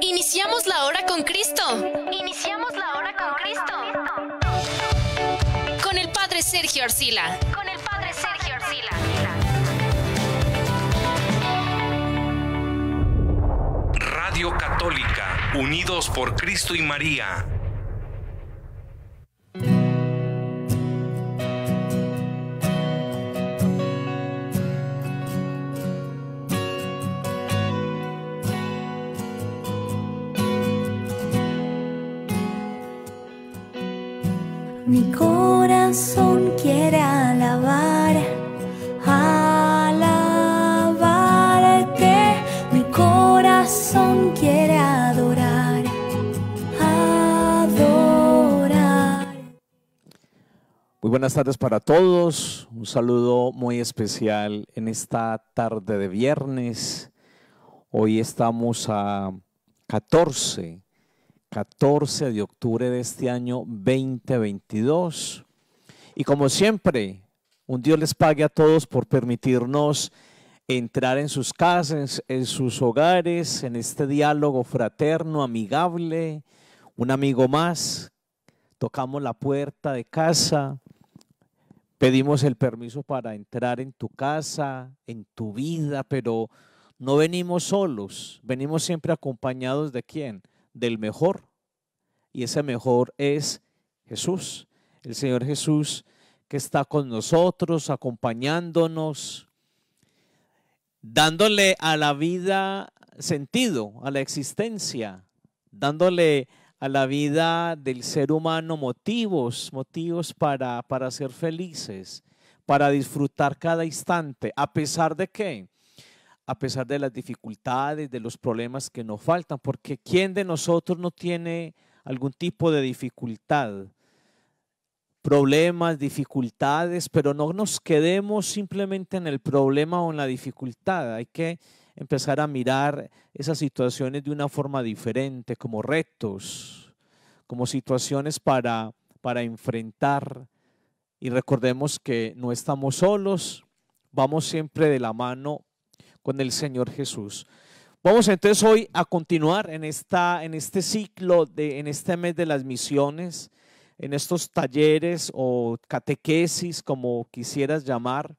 Iniciamos la hora con Cristo. Iniciamos la hora con Cristo. Con el Padre Sergio Arcila. Con el Padre Sergio Arcila. Radio Católica, unidos por Cristo y María. Mi corazón quiere alabarte, mi corazón quiere adorar. Muy buenas tardes para todos, un saludo muy especial en esta tarde de viernes. Hoy estamos a 14 de octubre de este año 2022. Y como siempre, un Dios les pague a todos por permitirnos entrar en sus casas, en sus hogares, en este diálogo fraterno, amigable, un amigo más. Tocamos la puerta de casa, pedimos el permiso para entrar en tu casa, en tu vida, pero no venimos solos, venimos siempre acompañados ¿de quién? Del mejor, y ese mejor es Jesús, el Señor Jesús que está con nosotros, acompañándonos, dándole a la vida sentido, a la existencia, dándole a la vida del ser humano motivos para ser felices, para disfrutar cada instante, ¿a pesar de qué? A pesar de las dificultades, de los problemas que nos faltan, porque ¿quién de nosotros no tiene algún tipo de dificultad? Problemas, dificultades, pero no nos quedemos simplemente en el problema o en la dificultad. Hay que empezar a mirar esas situaciones de una forma diferente, como retos, como situaciones para enfrentar. Y recordemos que no estamos solos, vamos siempre de la mano con el Señor Jesús. Vamos entonces hoy a continuar en este ciclo, en este mes de las misiones, en estos talleres o catequesis, como quisieras llamar,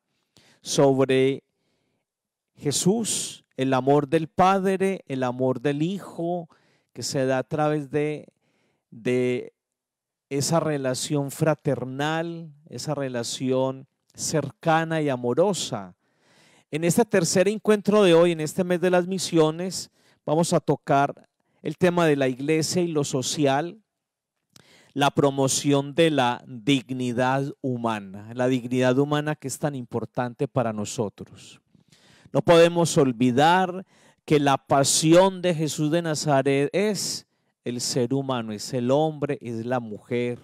sobre Jesús, el amor del Padre, el amor del Hijo, que se da a través de esa relación fraternal, esa relación cercana y amorosa. En este tercer encuentro de hoy, en este mes de las misiones, vamos a tocar el tema de la iglesia y lo social, la promoción de la dignidad humana que es tan importante para nosotros. No podemos olvidar que la pasión de Jesús de Nazaret es el ser humano, es el hombre, es la mujer,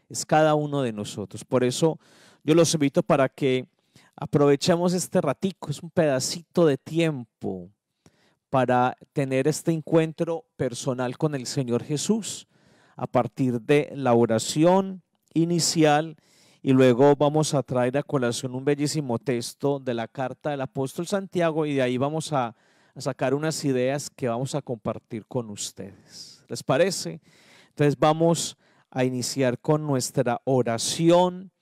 es cada uno de nosotros. Por eso yo los invito para que aprovechemos este ratico, es un pedacito de tiempo para tener este encuentro personal con el Señor Jesús a partir de la oración inicial, y luego vamos a traer a colación un bellísimo texto de la carta del apóstol Santiago, y de ahí vamos a sacar unas ideas que vamos a compartir con ustedes. ¿Les parece? Entonces vamos a iniciar con nuestra oración,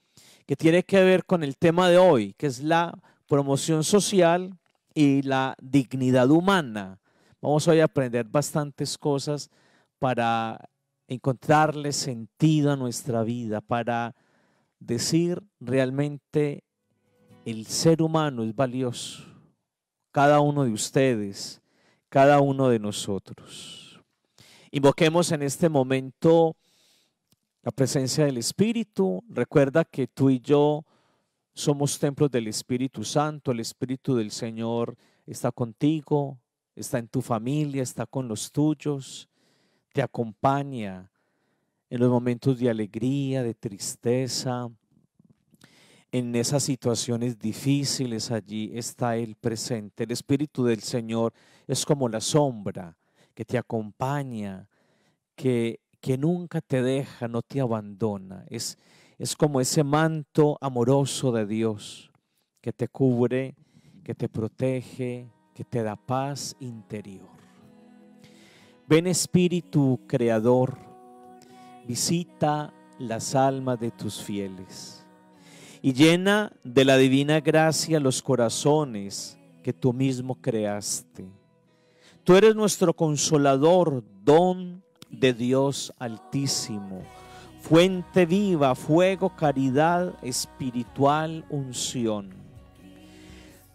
que tiene que ver con el tema de hoy, que es la promoción social y la dignidad humana. Vamos hoy a aprender bastantes cosas para encontrarle sentido a nuestra vida, para decir realmente el ser humano es valioso, cada uno de ustedes, cada uno de nosotros. Invoquemos en este momento la presencia del Espíritu. Recuerda que tú y yo somos templos del Espíritu Santo. El Espíritu del Señor está contigo, está en tu familia, está con los tuyos, te acompaña en los momentos de alegría, de tristeza, en esas situaciones difíciles. Allí está Él presente. El Espíritu del Señor es como la sombra que te acompaña, que nunca te deja, no te abandona. Es como ese manto amoroso de Dios que te cubre, que te protege, que te da paz interior. Ven Espíritu Creador, visita las almas de tus fieles y llena de la divina gracia los corazones que tú mismo creaste. Tú eres nuestro consolador, don de Dios Altísimo, fuente viva, fuego, caridad espiritual, unción.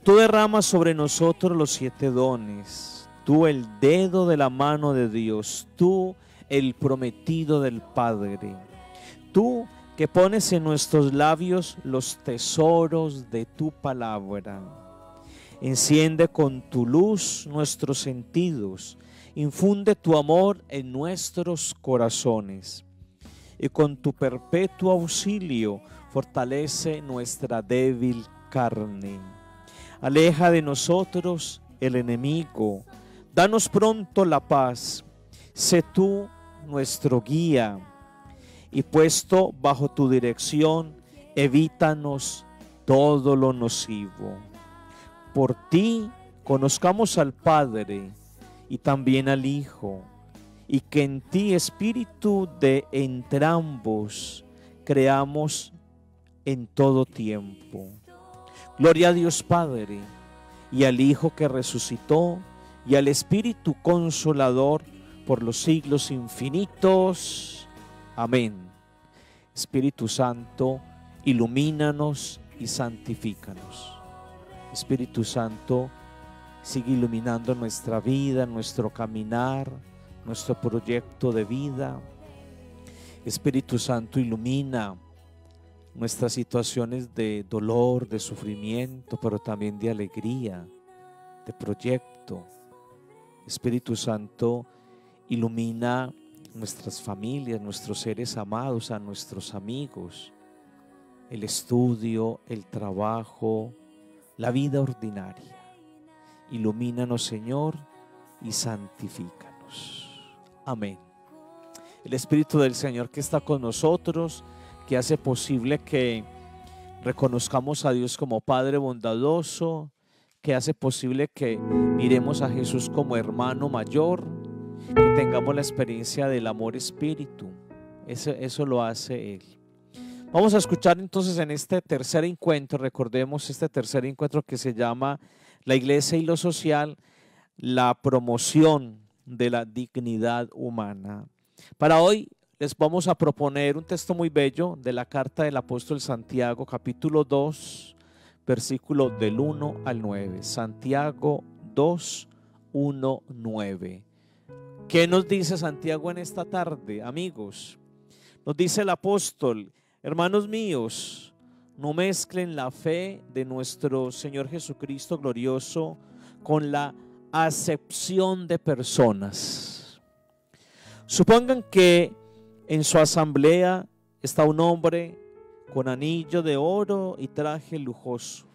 Tú derramas sobre nosotros los 7 dones, tú el dedo de la mano de Dios, tú el prometido del Padre, tú que pones en nuestros labios los tesoros de tu palabra. Enciende con tu luz nuestros sentidos, infunde tu amor en nuestros corazones y con tu perpetuo auxilio fortalece nuestra débil carne. Aleja de nosotros el enemigo, danos pronto la paz, sé tú nuestro guía y puesto bajo tu dirección, evítanos todo lo nocivo. Por ti conozcamos al Padre y también al Hijo, y que en ti, Espíritu de entrambos, creamos en todo tiempo. Gloria a Dios Padre, y al Hijo que resucitó, y al Espíritu Consolador, por los siglos infinitos. Amén. Espíritu Santo, ilumínanos y santifícanos. Espíritu Santo, sigue iluminando nuestra vida, nuestro caminar, nuestro proyecto de vida. Espíritu Santo, ilumina nuestras situaciones de dolor, de sufrimiento, pero también de alegría, de proyecto. Espíritu Santo, ilumina nuestras familias, nuestros seres amados, a nuestros amigos, el estudio, el trabajo, la vida ordinaria. Ilumínanos, Señor, y santifícanos. Amén. El Espíritu del Señor que está con nosotros, que hace posible que reconozcamos a Dios como Padre bondadoso, que hace posible que miremos a Jesús como hermano mayor, que tengamos la experiencia del amor espíritu. Eso lo hace Él. Vamos a escuchar entonces en este tercer encuentro, recordemos este tercer encuentro que se llama La Iglesia y lo Social, la promoción de la dignidad humana. Para hoy les vamos a proponer un texto muy bello de la carta del apóstol Santiago, capítulo 2, versículo del 1 al 9. Santiago 2, 1, 9. ¿Qué nos dice Santiago en esta tarde, amigos? Nos dice el apóstol: hermanos míos, no mezclen la fe de nuestro Señor Jesucristo glorioso con la acepción de personas. Supongan que en su asamblea está un hombre con anillo de oro y traje lujoso,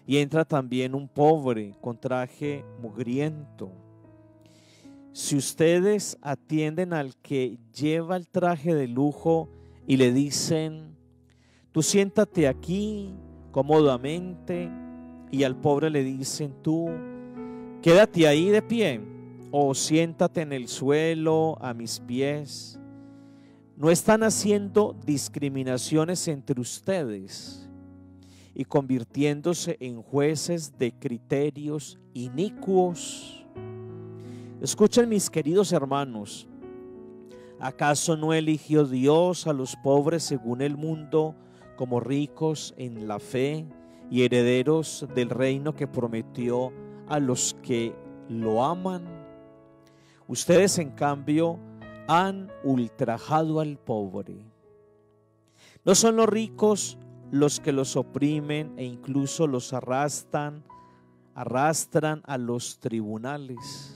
y entra también un pobre con traje mugriento. Si ustedes atienden al que lleva el traje de lujo y le dicen: tú siéntate aquí cómodamente, y al pobre le dicen: tú quédate ahí de pie, o siéntate en el suelo a mis pies, ¿no están haciendo discriminaciones entre ustedes y convirtiéndose en jueces de criterios inicuos? Escuchen, mis queridos hermanos, ¿acaso no eligió Dios a los pobres según el mundo como ricos en la fe y herederos del reino que prometió a los que lo aman? Ustedes, en cambio, han ultrajado al pobre. ¿No son los ricos los que los oprimen e incluso los arrastran a los tribunales?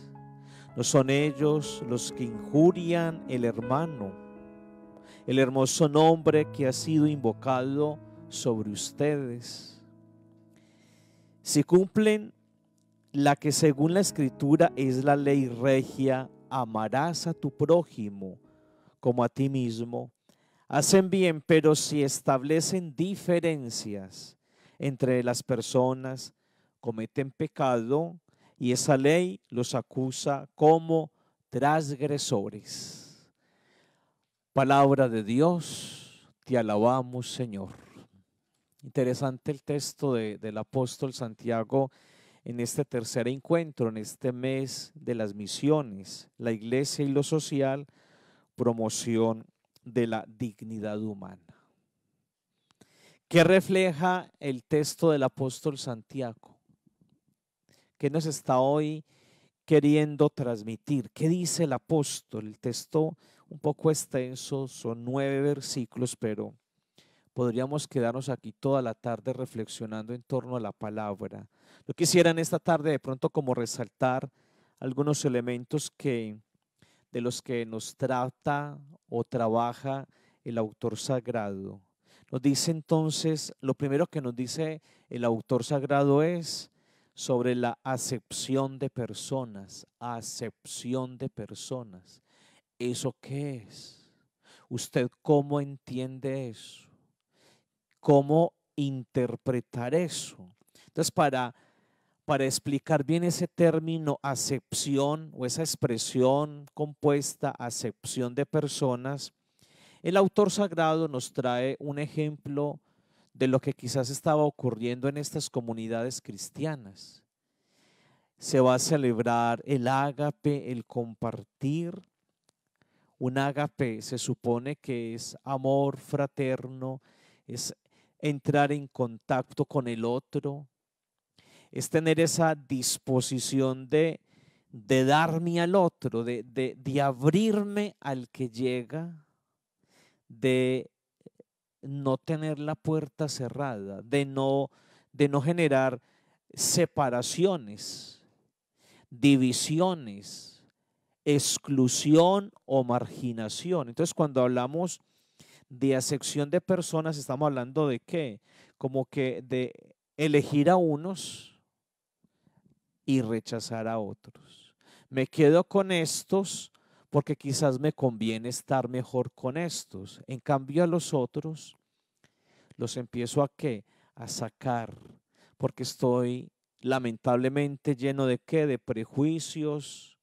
¿No son ellos los que injurian el hermano, el hermoso nombre que ha sido invocado sobre ustedes? Si cumplen la que según la Escritura es la ley regia, amarás a tu prójimo como a ti mismo, hacen bien, pero si establecen diferencias entre las personas, cometen pecado, y esa ley los acusa como transgresores. Palabra de Dios, te alabamos, Señor. Interesante el texto del apóstol Santiago en este tercer encuentro, en este mes de las misiones, la iglesia y lo social, promoción de la dignidad humana. ¿Qué refleja el texto del apóstol Santiago? ¿Qué nos está hoy queriendo transmitir? ¿Qué dice el apóstol? El texto un poco extenso, son 9 versículos, pero podríamos quedarnos aquí toda la tarde reflexionando en torno a la palabra. Yo quisiera en esta tarde de pronto como resaltar algunos elementos de los que nos trata o trabaja el autor sagrado. Nos dice entonces, lo primero que nos dice el autor sagrado es sobre la acepción de personas. Acepción de personas. ¿Eso qué es? ¿Usted cómo entiende eso? ¿Cómo interpretar eso? Entonces, para explicar bien ese término acepción o esa expresión compuesta, acepción de personas, el autor sagrado nos trae un ejemplo de lo que quizás estaba ocurriendo en estas comunidades cristianas. Se va a celebrar el ágape, el compartir. Un ágape se supone que es amor fraterno, es entrar en contacto con el otro, es tener esa disposición de darme al otro, de abrirme al que llega, de no tener la puerta cerrada, de no generar separaciones, divisiones, exclusión o marginación. Entonces, cuando hablamos de acepción de personas, estamos hablando de qué, como que de elegir a unos y rechazar a otros. Me quedo con estos porque quizás me conviene estar mejor con estos. En cambio a los otros los empiezo a ¿qué? A sacar, porque estoy lamentablemente lleno de ¿qué? De prejuicios.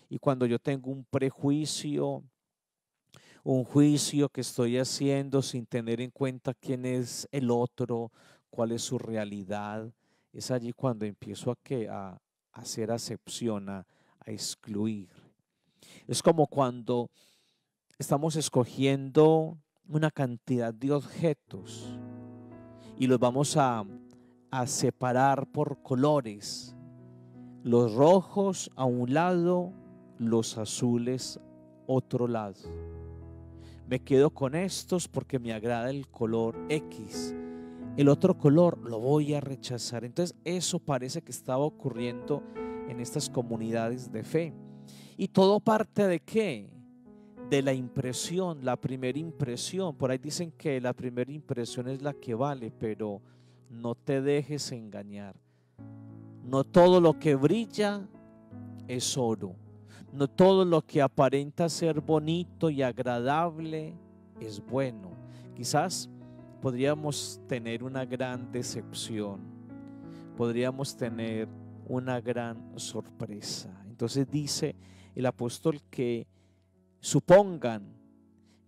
Y cuando yo tengo un prejuicio, un juicio que estoy haciendo sin tener en cuenta quién es el otro, cuál es su realidad, es allí cuando empiezo a ¿qué? A hacer acepción, a excluir. Es como cuando estamos escogiendo una cantidad de objetos y los vamos a separar por colores. Los rojos a un lado, los azules otro lado. Me quedo con estos porque me agrada el color X. El otro color lo voy a rechazar. Entonces eso parece que estaba ocurriendo en estas comunidades de fe. Y todo parte de ¿qué? De la impresión, la primera impresión. Por ahí dicen que la primera impresión es la que vale, pero no te dejes engañar. No todo lo que brilla es oro. No todo lo que aparenta ser bonito y agradable es bueno. Quizás podríamos tener una gran decepción. Podríamos tener una gran sorpresa. Entonces dice el apóstol que supongan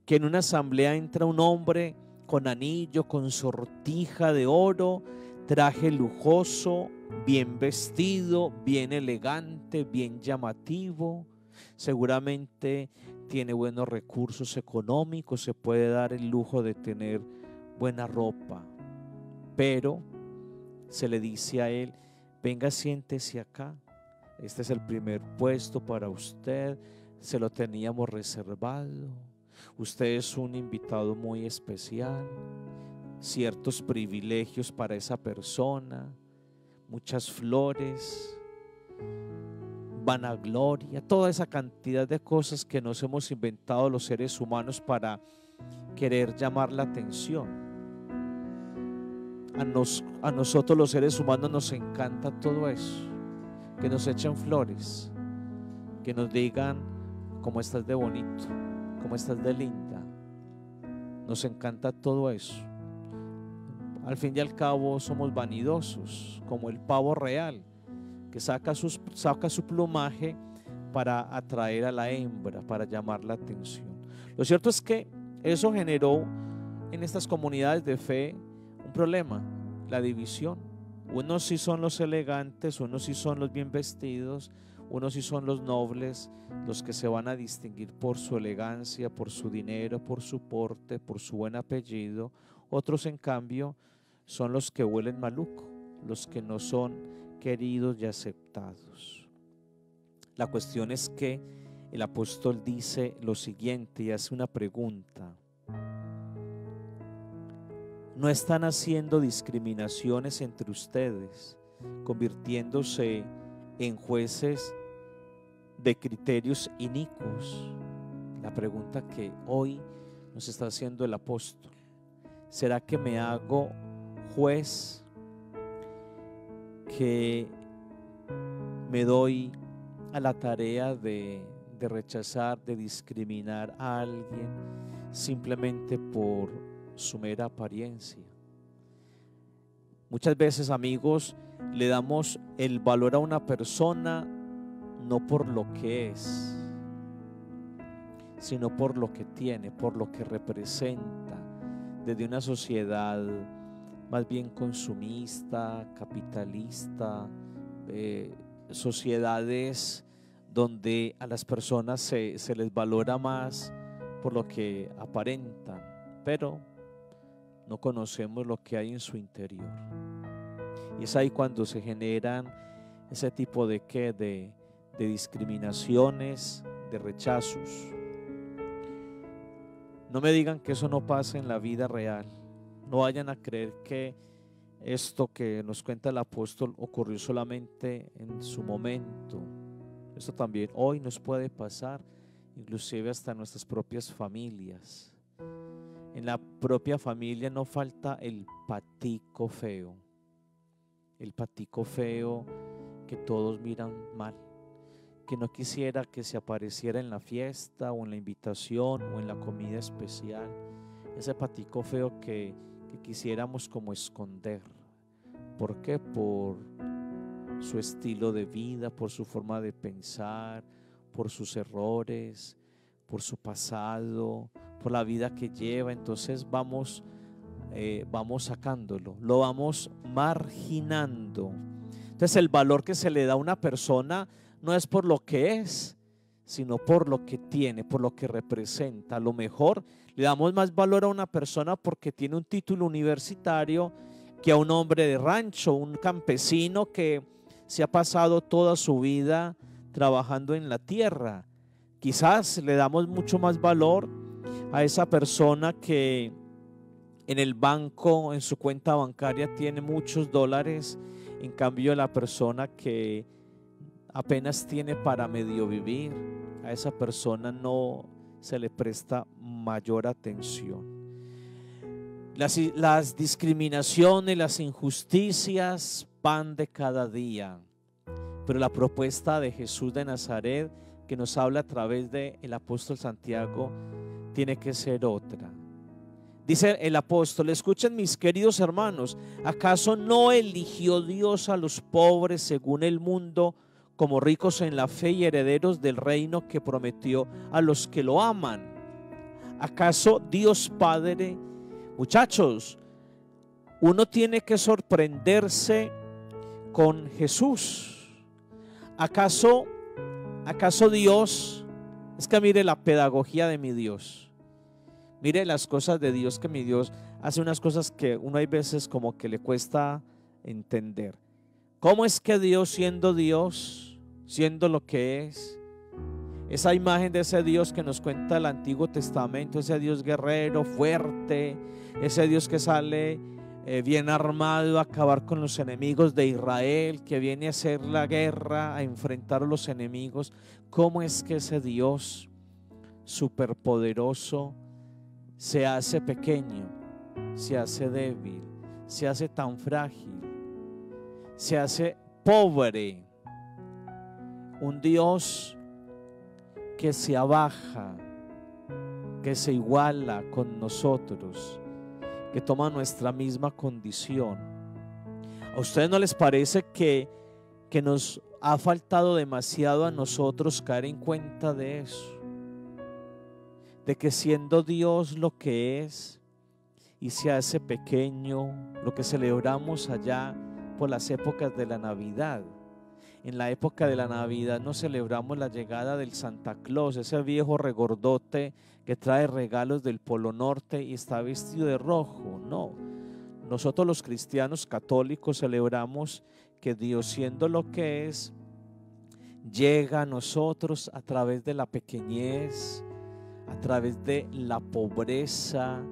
que en una asamblea entra un hombre con anillo, con sortija de oro, traje lujoso, bien vestido, bien elegante, bien llamativo. Seguramente tiene buenos recursos económicos, se puede dar el lujo de tener buena ropa. Pero se le dice a él: venga, siéntese acá. Este es el primer puesto para usted, se lo teníamos reservado. Usted es un invitado muy especial, ciertos privilegios para esa persona, muchas flores, vanagloria, toda esa cantidad de cosas que nos hemos inventado los seres humanos para querer llamar la atención. A nosotros los seres humanos nos encanta todo eso. Que nos echen flores, que nos digan cómo estás de bonito, cómo estás de linda. Nos encanta todo eso. Al fin y al cabo somos vanidosos, como el pavo real, que saca su plumaje para atraer a la hembra, para llamar la atención. Lo cierto es que eso generó en estas comunidades de fe un problema, la división. Unos sí son los elegantes, unos sí son los bien vestidos, unos sí son los nobles, los que se van a distinguir por su elegancia, por su dinero, por su porte, por su buen apellido. Otros, en cambio, son los que huelen maluco, los que no son queridos y aceptados. La cuestión es que el apóstol dice lo siguiente y hace una pregunta. ¿No están haciendo discriminaciones entre ustedes, convirtiéndose en jueces de criterios inicuos? La pregunta que hoy nos está haciendo el apóstol. ¿Será que me hago juez, que me doy a la tarea de rechazar, de discriminar a alguien simplemente por su mera apariencia? Muchas veces, amigos, le damos el valor a una persona no por lo que es, sino por lo que tiene, por lo que representa, desde una sociedad más bien consumista, capitalista, sociedades donde a las personas se les valora más por lo que aparentan, pero no conocemos lo que hay en su interior. Y es ahí cuando se generan ese tipo de discriminaciones, de rechazos. No me digan que eso no pasa en la vida real. No vayan a creer que esto que nos cuenta el apóstol ocurrió solamente en su momento. Esto también hoy nos puede pasar, inclusive hasta en nuestras propias familias. En la propia familia no falta el patico feo. El patico feo que todos miran mal, que no quisiera que se apareciera en la fiesta o en la invitación o en la comida especial. Ese patico feo que quisiéramos como esconder. ¿Por qué? Por su estilo de vida, por su forma de pensar, por sus errores, por su pasado, por la vida que lleva. Entonces vamos sacándolo, lo vamos marginando. Entonces el valor que se le da a una persona no es por lo que es, sino por lo que tiene, por lo que representa. A lo mejor le damos más valor a una persona porque tiene un título universitario que a un hombre de rancho, un campesino que se ha pasado toda su vida trabajando en la tierra. Quizás le damos mucho más valor a esa persona que en el banco, en su cuenta bancaria, tiene muchos dólares. En cambio, la persona que apenas tiene para medio vivir, a esa persona no se le presta mayor atención. Las discriminaciones, las injusticias, pan de cada día. Pero la propuesta de Jesús de Nazaret, que nos habla a través del apóstol Santiago, tiene que ser otra. Dice el apóstol: escuchen, mis queridos hermanos, ¿acaso no eligió Dios a los pobres según el mundo como ricos en la fe y herederos del reino que prometió a los que lo aman? ¿Acaso Dios Padre? Muchachos, uno tiene que sorprenderse con Jesús. ¿Acaso Dios? Es que mire la pedagogía de mi Dios. Mire las cosas de Dios, que mi Dios hace unas cosas que uno hay veces como que le cuesta entender. ¿Cómo es que Dios, siendo lo que es, esa imagen de ese Dios que nos cuenta el Antiguo Testamento, ese Dios guerrero, fuerte, ese Dios que sale bien armado a acabar con los enemigos de Israel, que viene a hacer la guerra, a enfrentar a los enemigos? ¿Cómo es que ese Dios superpoderoso se hace pequeño, se hace débil, se hace tan frágil, se hace pobre? Un Dios que se abaja, que se iguala con nosotros, que toma nuestra misma condición. ¿A ustedes no les parece que nos ha faltado demasiado a nosotros caer en cuenta de eso, de que siendo Dios lo que es y se hace pequeño, lo que celebramos allá por las épocas de la Navidad. En la época de la Navidad no celebramos la llegada del Santa Claus, ese viejo regordote que trae regalos del Polo Norte y está vestido de rojo. No, nosotros los cristianos católicos celebramos que Dios, siendo lo que es, llega a nosotros a través de la pequeñez, a través de la pobreza,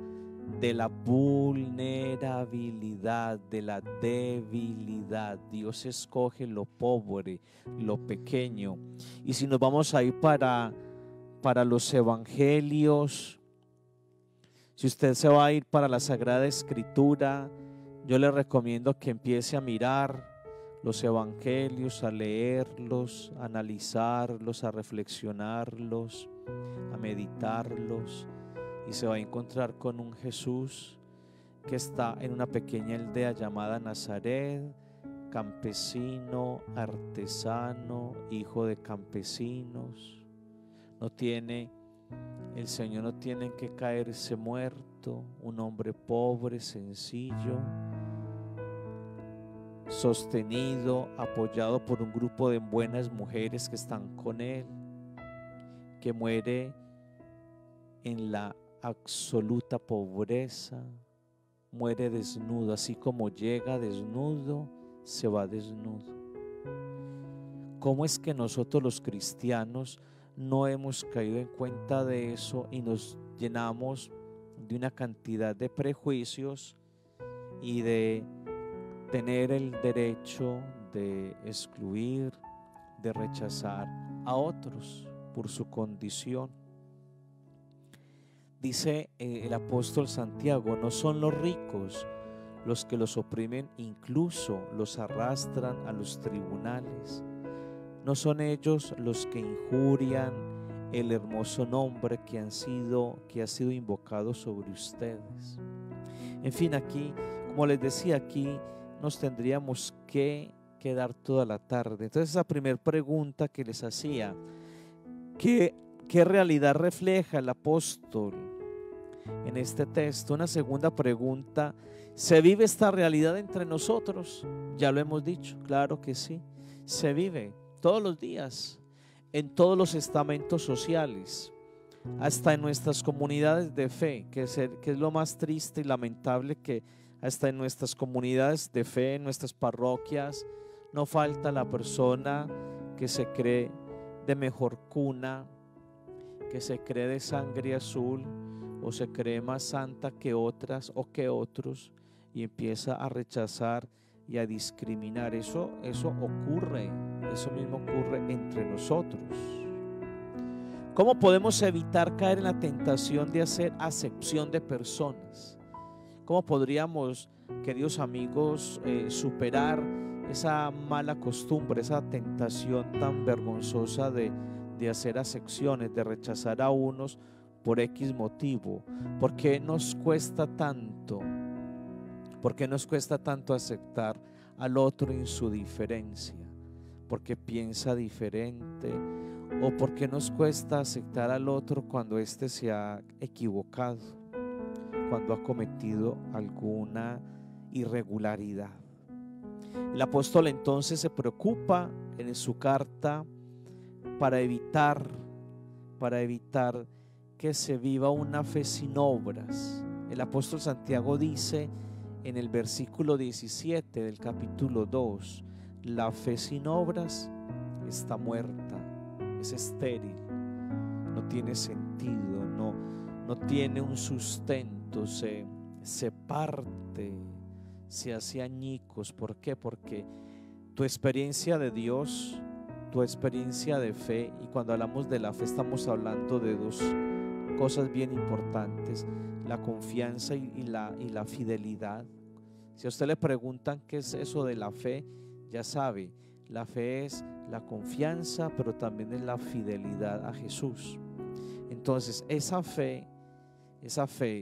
de la vulnerabilidad, de la debilidad. Dios escoge lo pobre, lo pequeño. Y si nos vamos a ir para los evangelios, si usted se va a ir para la Sagrada Escritura, yo le recomiendo que empiece a mirar los evangelios, a leerlos, a analizarlos, a reflexionarlos, a meditarlos. Y se va a encontrar con un Jesús que está en una pequeña aldea llamada Nazaret, campesino, artesano, hijo de campesinos. El Señor no tiene en qué caerse muerto, un hombre pobre, sencillo, sostenido, apoyado por un grupo de buenas mujeres que están con él, que muere en la absoluta pobreza, muere desnudo, así como llega desnudo, se va desnudo. ¿Cómo es que nosotros los cristianos no hemos caído en cuenta de eso y nos llenamos de una cantidad de prejuicios y de tener el derecho de excluir, de rechazar a otros por su condición? Dice el apóstol Santiago, no son los ricos los que los oprimen, incluso los arrastran a los tribunales. No son ellos los que injurian el hermoso nombre que ha sido invocado sobre ustedes. En fin, aquí, como les decía, aquí nos tendríamos que quedar toda la tarde. Entonces, esa primera pregunta que les hacía, ¿qué realidad refleja el apóstol en este texto? Una segunda pregunta, ¿se vive esta realidad entre nosotros? Ya lo hemos dicho, claro que sí, se vive todos los días, en todos los estamentos sociales, hasta en nuestras comunidades de fe, que es lo más triste y lamentable, que hasta en nuestras comunidades de fe, en nuestras parroquias, no falta la persona que se cree de mejor cuna, que se cree de sangre azul, o se cree más santa que otras o que otros, y empieza a rechazar y a discriminar. Eso ocurre, eso mismo ocurre entre nosotros. ¿Cómo podemos evitar caer en la tentación de hacer acepción de personas? ¿Cómo podríamos, queridos amigos, superar esa mala costumbre, esa tentación tan vergonzosa de hacer acepciones, de rechazar a unos por X motivo? ¿Por qué nos cuesta tanto? ¿Por qué nos cuesta tanto aceptar al otro en su diferencia? ¿Porque piensa diferente? ¿O por qué nos cuesta aceptar al otro cuando éste se ha equivocado, cuando ha cometido alguna irregularidad? El apóstol entonces se preocupa en su carta para evitar que se viva una fe sin obras. El apóstol Santiago dice en el versículo 17 del capítulo 2, la fe sin obras está muerta, es estéril, no tiene sentido, no tiene un sustento, se parte, se hace añicos. ¿Por qué? Porque tu experiencia de Dios, tu experiencia de fe, y cuando hablamos de la fe estamos hablando de dos cosas bien importantes: la confianza y la fidelidad. Si a usted le preguntan qué es eso de la fe, ya sabe, la fe es la confianza, pero también es la fidelidad a Jesús. Entonces esa fe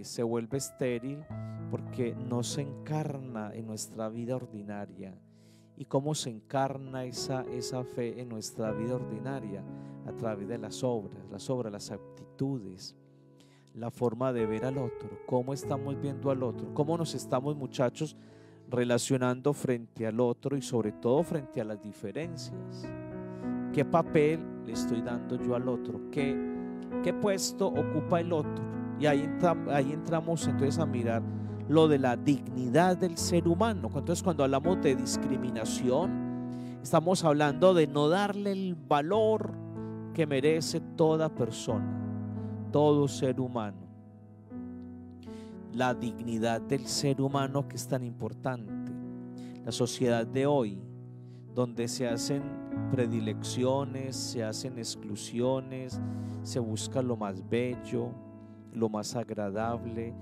se vuelve estéril porque no se encarna en nuestra vida ordinaria, y cómo se encarna esa fe en nuestra vida ordinaria a través de las obras, las actitudes, la forma de ver al otro, cómo estamos viendo al otro, cómo nos estamos, muchachos, relacionando frente al otro y sobre todo frente a las diferencias. ¿Qué papel le estoy dando yo al otro? ¿Qué puesto ocupa el otro? Y ahí entramos entonces a mirar lo de la dignidad del ser humano. Entonces, cuando hablamos de discriminación, estamos hablando de no darle el valor que merece toda persona, todo ser humano. La dignidad del ser humano, que es tan importante. La sociedad de hoy, donde se hacen predilecciones, se hacen exclusiones, se busca lo más bello, lo más agradable,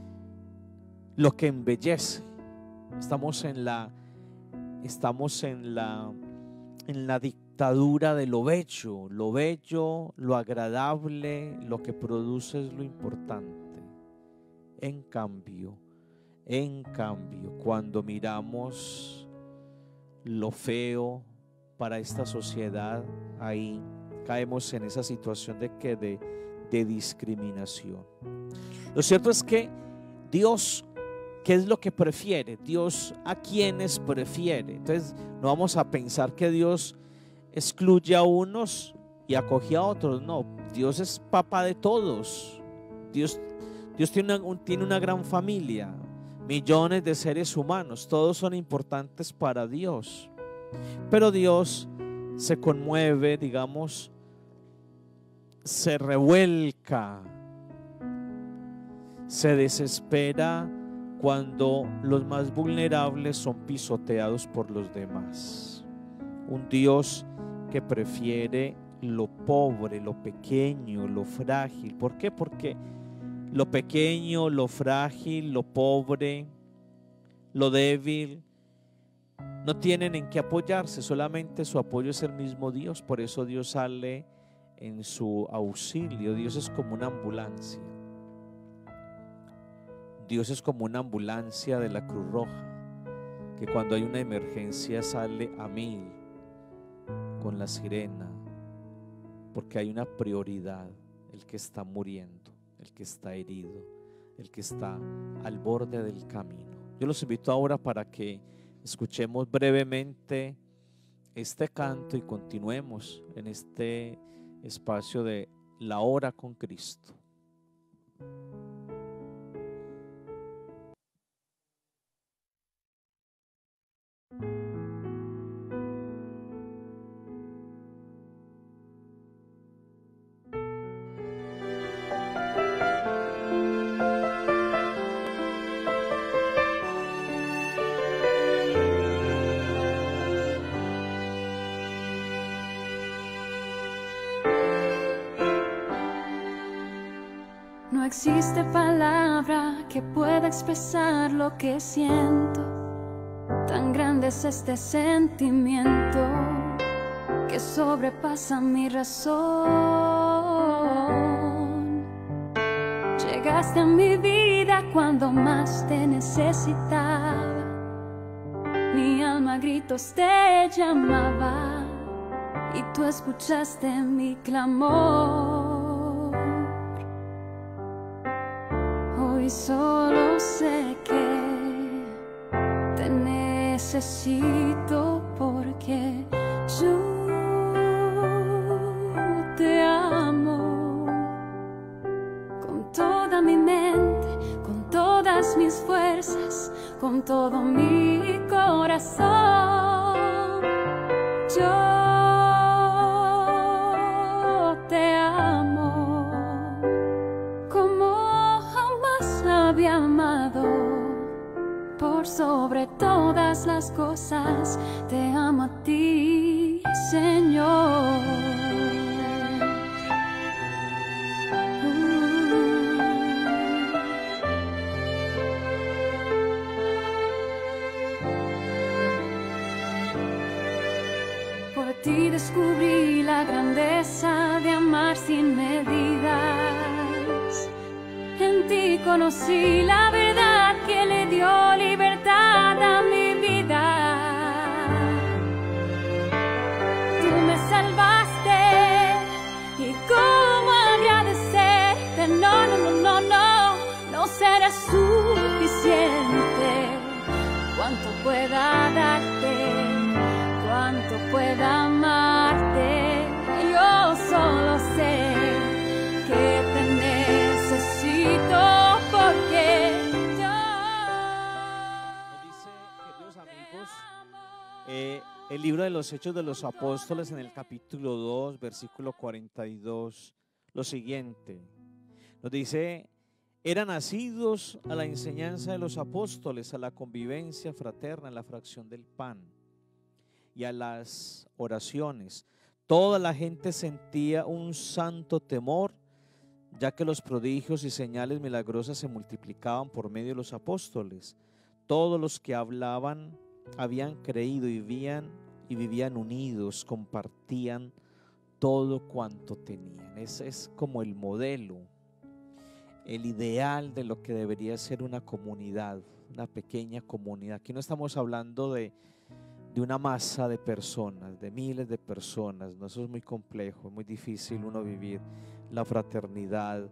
lo que embellece. Estamos en la dictadura de lo bello, lo agradable, lo que produce es lo importante. En cambio, cuando miramos lo feo para esta sociedad, ahí caemos en esa situación de discriminación. Lo cierto es que Dios, ¿qué es lo que prefiere? Dios, ¿a quiénes prefiere? Entonces, no vamos a pensar que Dios excluye a unos y acoge a otros. No, Dios es papá de todos. Dios tiene una gran familia, millones de seres humanos, todos son importantes para Dios. Pero Dios se conmueve, digamos, se revuelca, se desespera cuando los más vulnerables son pisoteados por los demás. Un Dios que prefiere lo pobre, lo pequeño, lo frágil. ¿Por qué? Porque lo pequeño, lo frágil, lo pobre, lo débil, no tienen en qué apoyarse, solamente su apoyo es el mismo Dios. Por eso Dios sale en su auxilio. Dios es como una ambulancia. Dios es como una ambulancia de la Cruz Roja, que cuando hay una emergencia sale a 1000 con la sirena, porque hay una prioridad: el que está muriendo, el que está herido, el que está al borde del camino. Yo los invito ahora para que escuchemos brevemente este canto y continuemos en este espacio de la hora con Cristo. No existe palabra que pueda expresar lo que siento. Tan grande es este sentimiento que sobrepasa mi razón. Llegaste a mi vida cuando más te necesitaba. Mi alma a gritos te llamaba y tú escuchaste mi clamor. Hoy solo sé que te necesito porque yo te amo con toda mi mente, con todas mis fuerzas, con todo mi corazón. Yo te amo como jamás había amado. Por sobre todas las cosas te amo a ti, Señor. Por ti descubrí la grandeza de amar sin medidas. En ti conocí la verdad que le dio libertad a mi vida. es suficiente. Cuánto pueda darte, cuánto pueda amarte. Yo solo sé que te necesito porque yo Nos dice, queridos amigos, el libro de los Hechos de los Apóstoles en el capítulo 2, versículo 42, lo siguiente. Nos dice: eran nacidos a la enseñanza de los apóstoles, a la convivencia fraterna, a la fracción del pan y a las oraciones. Toda la gente sentía un santo temor, ya que los prodigios y señales milagrosas se multiplicaban por medio de los apóstoles. Todos los que hablaban habían creído y vivían unidos, compartían todo cuanto tenían. Ese es como el modelo, el ideal de lo que debería ser una comunidad, una pequeña comunidad. Aquí no estamos hablando de una masa de personas, de miles de personas. No, eso es muy complejo, es muy difícil uno vivir la fraternidad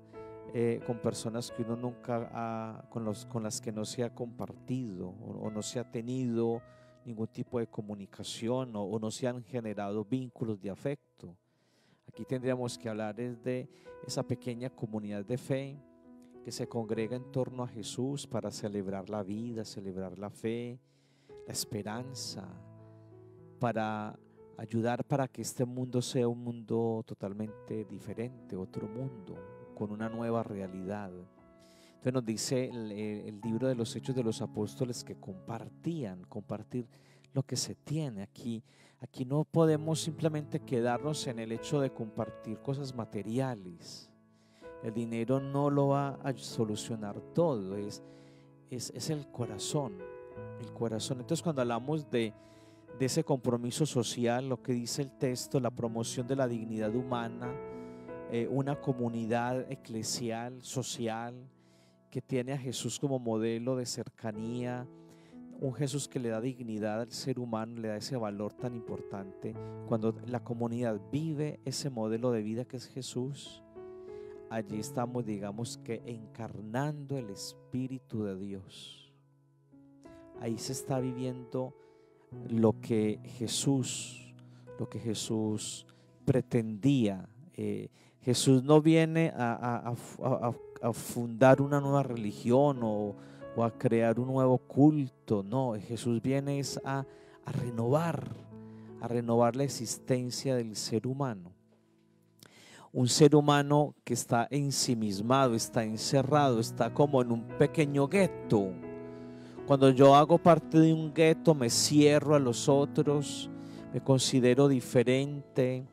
con personas que uno nunca con las que no se ha compartido o no se ha tenido ningún tipo de comunicación o no se han generado vínculos de afecto. Aquí tendríamos que hablar de esa pequeña comunidad de fe que se congrega en torno a Jesús para celebrar la vida, celebrar la fe, la esperanza, para ayudar para que este mundo sea un mundo totalmente diferente, otro mundo, con una nueva realidad. Entonces nos dice el libro de los Hechos de los Apóstoles que compartir lo que se tiene. Aquí no podemos simplemente quedarnos en el hecho de compartir cosas materiales. El dinero no lo va a solucionar todo, es el corazón, el corazón. Entonces cuando hablamos de ese compromiso social, lo que dice el texto, la promoción de la dignidad humana, una comunidad eclesial, social, que tiene a Jesús como modelo de cercanía, un Jesús que le da dignidad al ser humano, le da ese valor tan importante. Cuando la comunidad vive ese modelo de vida que es Jesús, allí estamos, digamos que encarnando el Espíritu de Dios. Ahí se está viviendo lo que Jesús pretendía. Jesús no viene a fundar una nueva religión o a crear un nuevo culto. No, Jesús viene a renovar la existencia del ser humano. Un ser humano que está ensimismado, está encerrado, está como en un pequeño gueto. Cuando yo hago parte de un gueto, me cierro a los otros, me considero diferente,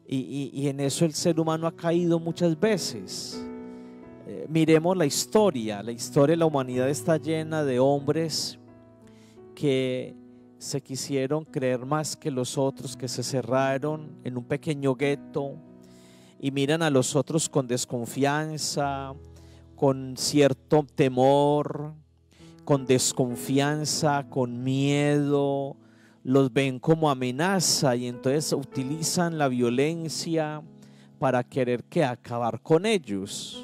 y en eso el ser humano ha caído muchas veces. Miremos la historia de la humanidad está llena de hombres que se quisieron creer más que los otros, que se cerraron en un pequeño gueto y miran a los otros con desconfianza, con cierto temor, con desconfianza, con miedo, los ven como amenaza y entonces utilizan la violencia para querer acabar con ellos.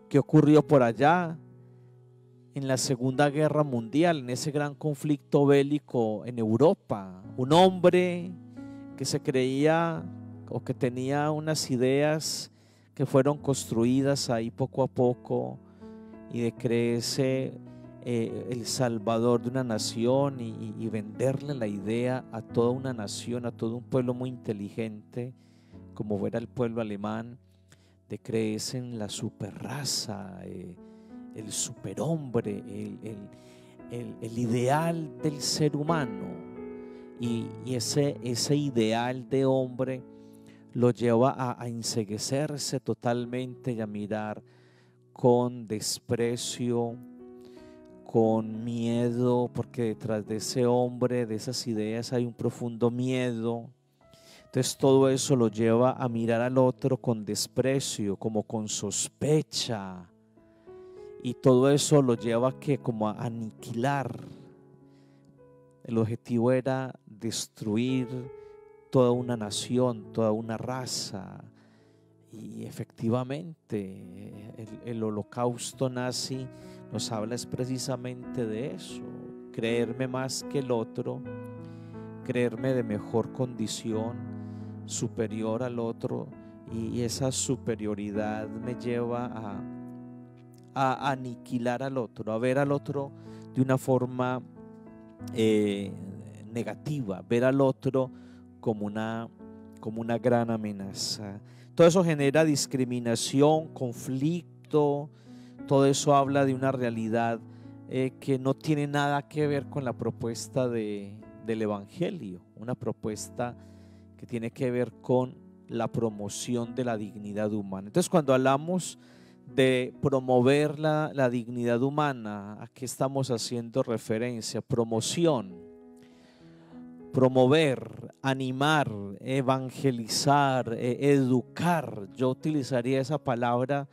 ¿Qué ocurrió por allá en la Segunda Guerra Mundial, en ese gran conflicto bélico en Europa? Un hombre que se creía o que tenía unas ideas que fueron construidas ahí poco a poco y de creerse el salvador de una nación y venderle la idea a toda una nación, a todo un pueblo muy inteligente como fuera el pueblo alemán, de creerse en la superraza, el superhombre, el ideal del ser humano. Y ese ideal de hombre lo lleva a enceguecerse totalmente y a mirar con desprecio, con miedo, porque detrás de ese hombre, de esas ideas hay un profundo miedo. Entonces todo eso lo lleva a mirar al otro con desprecio, como con sospecha, y todo eso lo lleva como a aniquilar. El objetivo era destruir toda una nación, toda una raza, y efectivamente el holocausto nazi nos habla es precisamente de eso, creerme más que el otro, creerme de mejor condición, superior al otro, y esa superioridad me lleva a aniquilar al otro, a ver al otro de una forma negativa, ver al otro como una gran amenaza. Todo eso genera discriminación, conflicto, todo eso habla de una realidad que no tiene nada que ver con la propuesta del Evangelio, una propuesta que tiene que ver con la promoción de la dignidad humana. Entonces, cuando hablamos de promover la dignidad humana, ¿a qué estamos haciendo referencia? Promoción, promover, animar, evangelizar, educar. Yo utilizaría esa palabra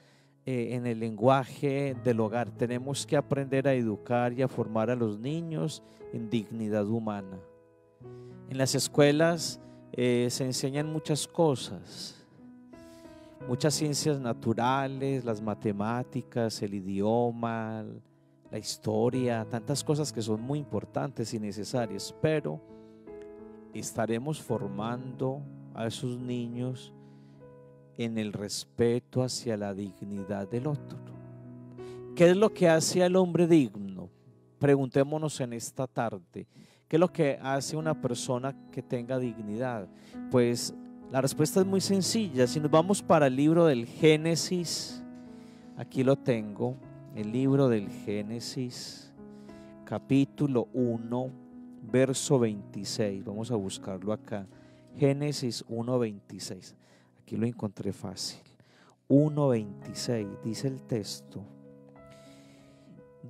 en el lenguaje del hogar. Tenemos que aprender a educar y a formar a los niños en dignidad humana. En las escuelas se enseñan muchas cosas, muchas ciencias naturales, las matemáticas, el idioma, la historia, tantas cosas que son muy importantes y necesarias, pero estaremos formando a esos niños en el respeto hacia la dignidad del otro. ¿Qué es lo que hace al hombre digno? Preguntémonos en esta tarde, ¿qué es lo que hace una persona que tenga dignidad? Pues la respuesta es muy sencilla. Si nos vamos para el libro del Génesis, aquí lo tengo, el libro del Génesis, capítulo 1, verso 26. Vamos a buscarlo acá. Génesis 1:26. Aquí lo encontré fácil. 1:26 dice el texto: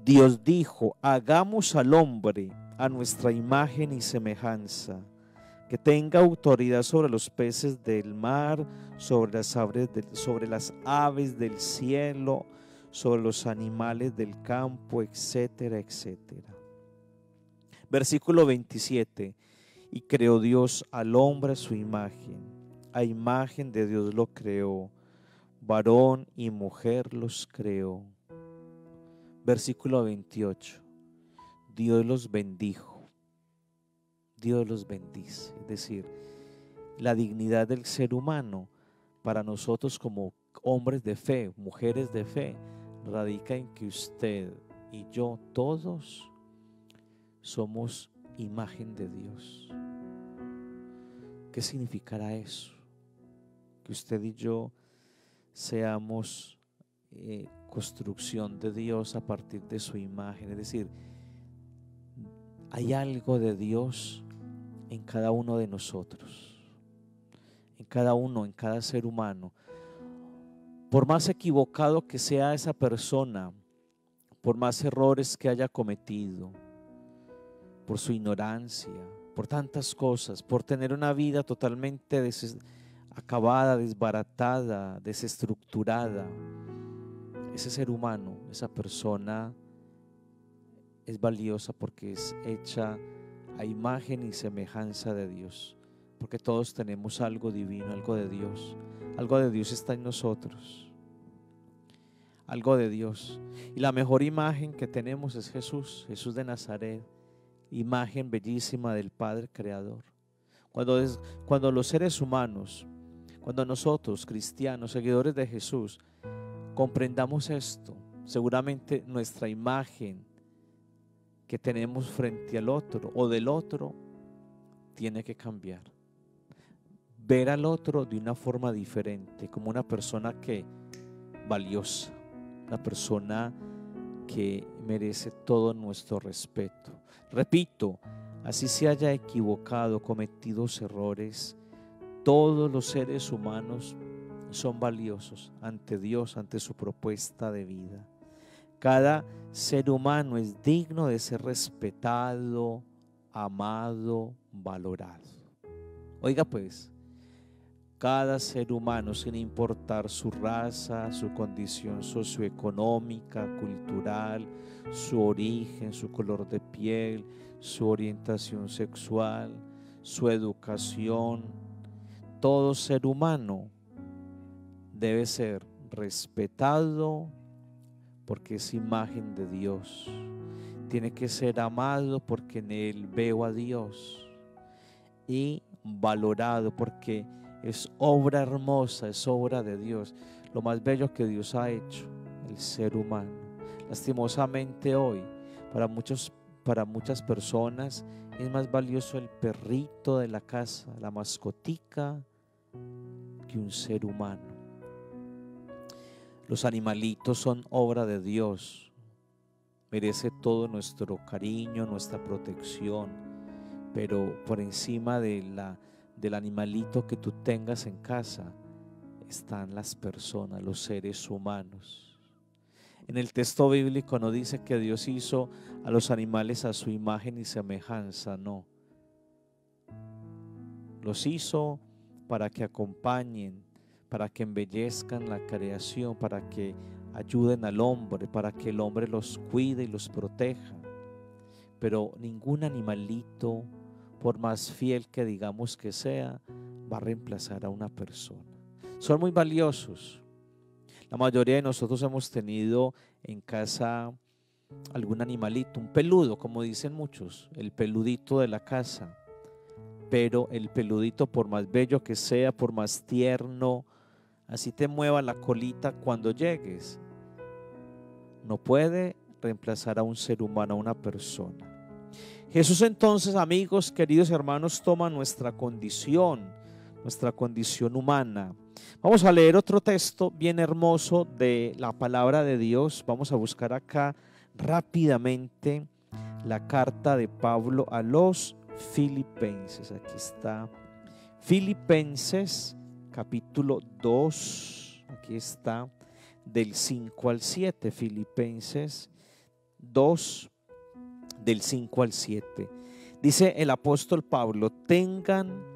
Dios dijo, hagamos al hombre a nuestra imagen y semejanza, que tenga autoridad sobre los peces del mar, sobre las aves del cielo, sobre los animales del campo, etcétera, etcétera. Versículo 27. Y creó Dios al hombre a su imagen, a imagen de Dios lo creó, varón y mujer los creó. Versículo 28. Dios los bendijo, Dios los bendice. Es decir, la dignidad del ser humano para nosotros como hombres de fe, mujeres de fe, radica en que usted y yo todos somos imagen de Dios. ¿Qué significará eso? Que usted y yo seamos construcción de Dios a partir de su imagen. Es decir, hay algo de Dios en cada uno de nosotros, en cada uno, en cada ser humano. Por más equivocado que sea esa persona, por más errores que haya cometido, por su ignorancia, por tantas cosas, por tener una vida totalmente acabada, desbaratada, desestructurada, ese ser humano, esa persona es valiosa porque es hecha a imagen y semejanza de Dios, porque todos tenemos algo divino, algo de Dios está en nosotros, algo de Dios. Y la mejor imagen que tenemos es Jesús, Jesús de Nazaret, imagen bellísima del Padre Creador. Cuando los seres humanos, cuando nosotros, cristianos, seguidores de Jesús, comprendamos esto, seguramente nuestra imagen que tenemos frente al otro o del otro tiene que cambiar. Ver al otro de una forma diferente, como una persona que valiosa, una persona que merece todo nuestro respeto. Repito, así se haya equivocado, cometido errores, todos los seres humanos son valiosos ante Dios, ante su propuesta de vida. Cada ser humano es digno de ser respetado, amado, valorado. Oiga pues, cada ser humano, sin importar su raza, su condición socioeconómica, cultural, su origen, su color de piel, su orientación sexual, su educación, todo ser humano debe ser respetado porque es imagen de Dios. Tiene que ser amado porque en él veo a Dios. Y valorado porque es obra hermosa, es obra de Dios. Lo más bello que Dios ha hecho, el ser humano. Lastimosamente hoy, para muchas personas, es más valioso el perrito de la casa, la mascotica, que un ser humano. Los animalitos son obra de Dios. Merece todo nuestro cariño, nuestra protección, pero por encima del animalito que tú tengas en casa están las personas, los seres humanos. En el texto bíblico no dice que Dios hizo a los animales a su imagen y semejanza, no. Los hizo para que acompañen, para que embellezcan la creación, para que ayuden al hombre, para que el hombre los cuide y los proteja. Pero ningún animalito, por más fiel que digamos que sea, va a reemplazar a una persona. Son muy valiosos. La mayoría de nosotros hemos tenido en casa algún animalito, un peludo, como dicen muchos, el peludito de la casa. Pero el peludito, por más bello que sea, por más tierno, así te mueva la colita cuando llegues, no puede reemplazar a un ser humano, a una persona. Jesús entonces, amigos, queridos hermanos, toma nuestra condición humana. Vamos a leer otro texto bien hermoso de la palabra de Dios. Vamos a buscar acá rápidamente la carta de Pablo a los Filipenses. Aquí está Filipenses capítulo 2, aquí está, del 5 al 7, Filipenses 2, del 5 al 7. Dice el apóstol Pablo: tengan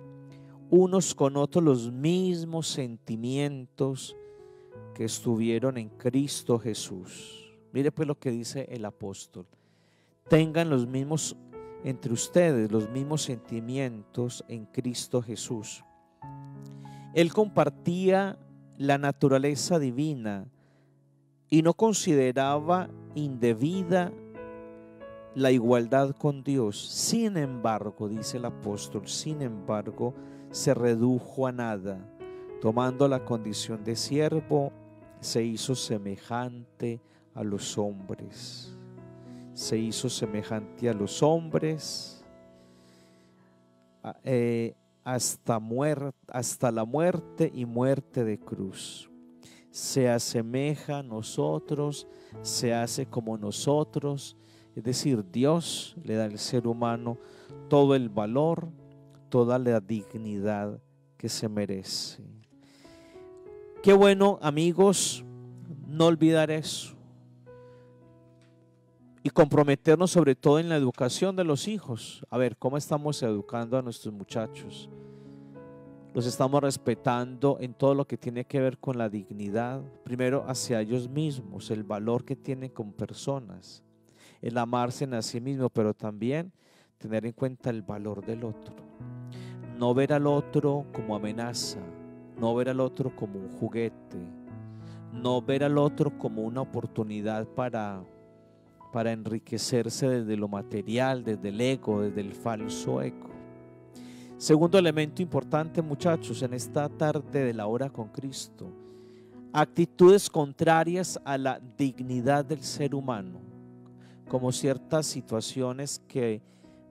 unos con otros los mismos sentimientos que estuvieron en Cristo Jesús. Mire pues lo que dice el apóstol: tengan los mismos entre ustedes, los mismos sentimientos en Cristo Jesús. Él compartía la naturaleza divina y no consideraba indebida la igualdad con Dios. Sin embargo, dice el apóstol, sin embargo, se redujo a nada, tomando la condición de siervo, se hizo semejante a los hombres. Se hizo semejante a los hombres hasta la muerte y muerte de cruz. Se asemeja a nosotros, se hace como nosotros. Es decir, Dios le da al ser humano todo el valor, toda la dignidad que se merece. Qué bueno, amigos, no olvidar eso y comprometernos sobre todo en la educación de los hijos. A ver, ¿cómo estamos educando a nuestros muchachos? ¿Los estamos respetando en todo lo que tiene que ver con la dignidad? Primero hacia ellos mismos, el valor que tienen con personas, el amarse en sí mismo, pero también tener en cuenta el valor del otro. No ver al otro como amenaza, no ver al otro como un juguete, no ver al otro como una oportunidad para enriquecerse desde lo material, desde el ego, desde el falso ego. Segundo elemento importante, muchachos, en esta tarde de la hora con Cristo: actitudes contrarias a la dignidad del ser humano, como ciertas situaciones que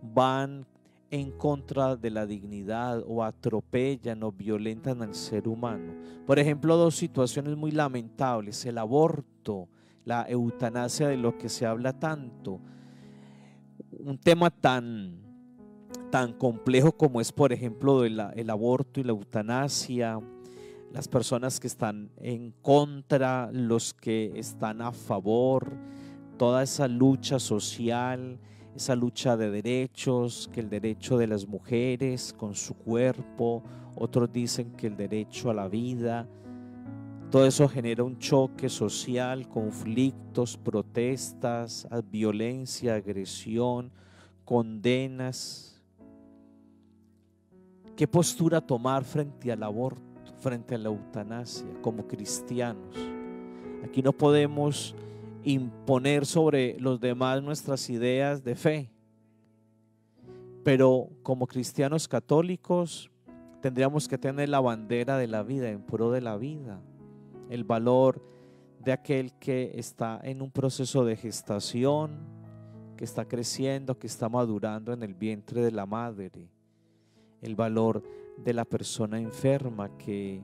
van en contra de la dignidad o atropellan o violentan al ser humano. Por ejemplo, dos situaciones muy lamentables: el aborto, la eutanasia, de lo que se habla tanto. Un tema tan complejo como es, por ejemplo, el aborto y la eutanasia. Las personas que están en contra, los que están a favor, toda esa lucha social, esa lucha de derechos, que el derecho de las mujeres con su cuerpo, otros dicen que el derecho a la vida. Todo eso genera un choque social, conflictos, protestas, violencia, agresión, condenas. ¿Qué postura tomar frente al aborto, frente a la eutanasia como cristianos? Aquí no podemos imponer sobre los demás nuestras ideas de fe. Pero como cristianos católicos tendríamos que tener la bandera de la vida, en pro de la vida, el valor de aquel que está en un proceso de gestación, que está creciendo, que está madurando en el vientre de la madre, el valor de la persona enferma que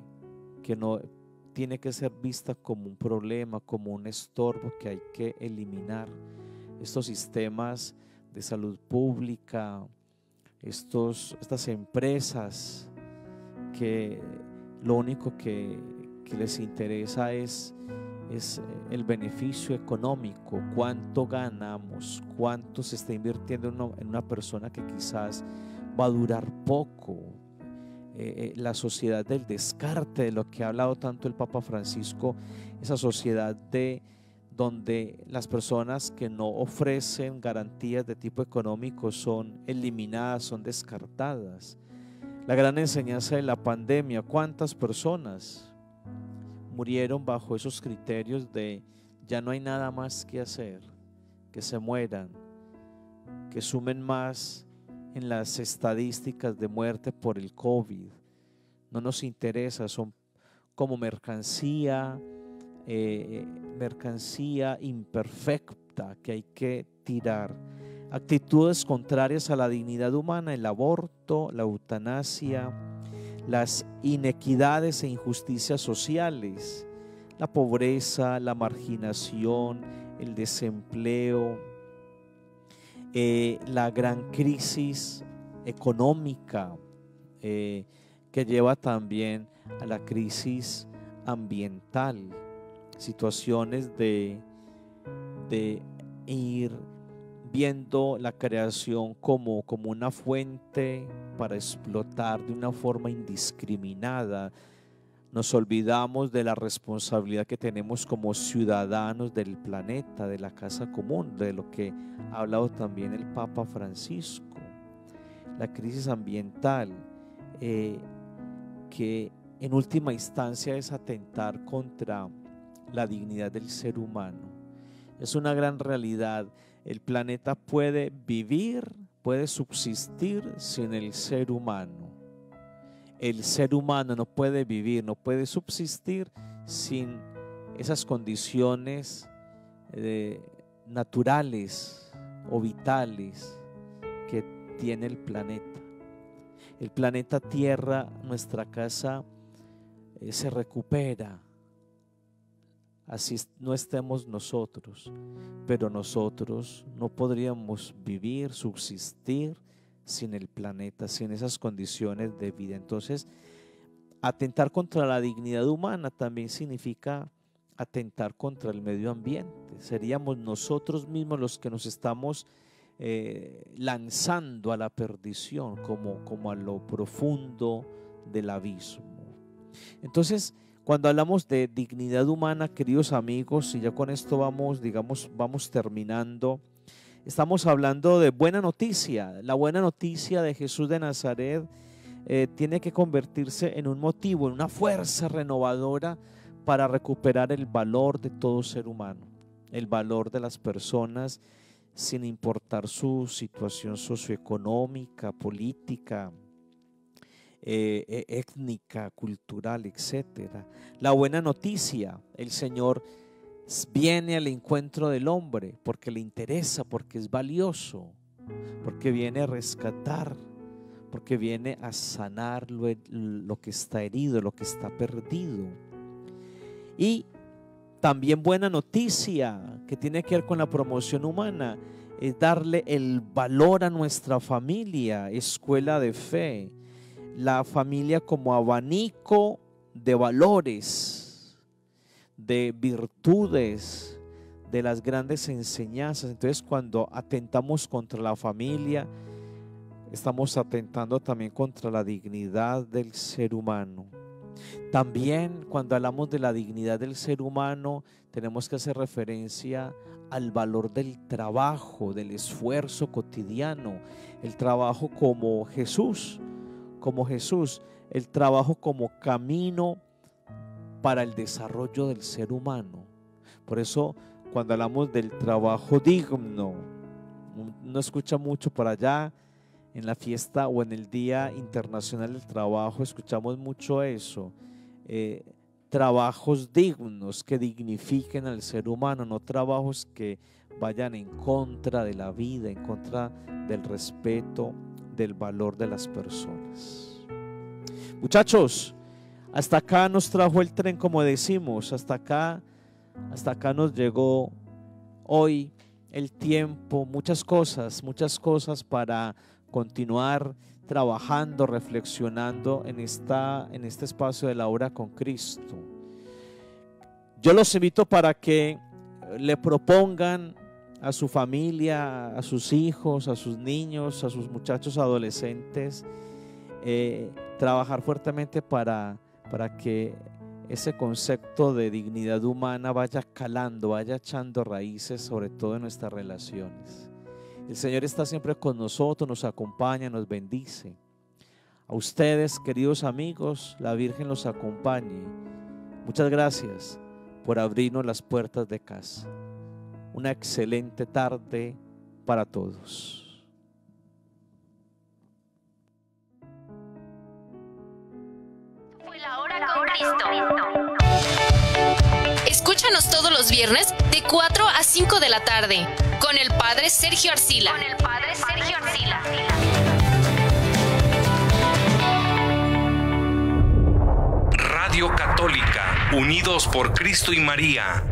no tiene que ser vista como un problema, como un estorbo que hay que eliminar. Estos sistemas de salud pública, estas empresas que lo único que les interesa es el beneficio económico, cuánto ganamos, cuánto se está invirtiendo en una persona que quizás va a durar poco. La sociedad del descarte, de lo que ha hablado tanto el Papa Francisco, esa sociedad donde las personas que no ofrecen garantías de tipo económico son eliminadas, son descartadas. La gran enseñanza de la pandemia, ¿cuántas personas murieron bajo esos criterios de ya no hay nada más que hacer, que se mueran, que sumen más en las estadísticas de muerte por el COVID? No nos interesa, son como mercancía imperfecta que hay que tirar. Actitudes contrarias a la dignidad humana, el aborto, la eutanasia, las inequidades e injusticias sociales, la pobreza, la marginación, el desempleo, la gran crisis económica que lleva también a la crisis ambiental, situaciones de ir viendo la creación como una fuente para explotar de una forma indiscriminada. Nos olvidamos de la responsabilidad que tenemos como ciudadanos del planeta, de la casa común, de lo que ha hablado también el Papa Francisco. La crisis ambiental, que en última instancia es atentar contra la dignidad del ser humano. Es una gran realidad. El planeta puede vivir, puede subsistir sin el ser humano. El ser humano no puede vivir, no puede subsistir sin esas condiciones naturales o vitales que tiene el planeta. El planeta Tierra, nuestra casa, se recupera. Así no estemos nosotros, pero nosotros no podríamos vivir, subsistir sin el planeta, sin esas condiciones de vida. Entonces, atentar contra la dignidad humana también significa atentar contra el medio ambiente. Seríamos nosotros mismos los que nos estamos lanzando a la perdición, como a lo profundo del abismo. Entonces, cuando hablamos de dignidad humana, queridos amigos, y ya con esto vamos terminando, estamos hablando de buena noticia. La buena noticia de Jesús de Nazaret tiene que convertirse en un motivo, en una fuerza renovadora para recuperar el valor de todo ser humano, el valor de las personas sin importar su situación socioeconómica, política, étnica, cultural, etcétera. La buena noticia, el Señor viene al encuentro del hombre porque le interesa, porque es valioso, porque viene a rescatar, porque viene a sanar lo que está herido, lo que está perdido. Y también buena noticia que tiene que ver con la promoción humana es darle el valor a nuestra familia, escuela de fe, la familia como abanico de valores, de virtudes, de las grandes enseñanzas. Entonces, cuando atentamos contra la familia, estamos atentando también contra la dignidad del ser humano. También cuando hablamos de la dignidad del ser humano, tenemos que hacer referencia al valor del trabajo, del esfuerzo cotidiano, el trabajo como Jesús, el trabajo como camino para el desarrollo del ser humano. Por eso, cuando hablamos del trabajo digno, uno escucha mucho por allá en la fiesta o en el Día Internacional del Trabajo, escuchamos mucho eso. Trabajos dignos que dignifiquen al ser humano, no trabajos que vayan en contra de la vida, en contra del respeto, del valor de las personas. Muchachos, hasta acá nos trajo el tren, como decimos, hasta acá nos llegó hoy el tiempo, muchas cosas para continuar trabajando, reflexionando en este espacio de la hora con Cristo. Yo los invito para que le propongan a su familia, a sus hijos, a sus niños, a sus muchachos adolescentes, trabajar fuertemente para que ese concepto de dignidad humana vaya calando, vaya echando raíces, sobre todo en nuestras relaciones. El Señor está siempre con nosotros, nos acompaña, nos bendice. A ustedes, queridos amigos, la Virgen los acompañe. Muchas gracias por abrirnos las puertas de casa. Una excelente tarde para todos. Fue la hora con Cristo. Escúchanos todos los viernes de 4 a 5 de la tarde con el Padre Sergio Arcila. Con el Padre Sergio Arcila. Radio Católica, unidos por Cristo y María.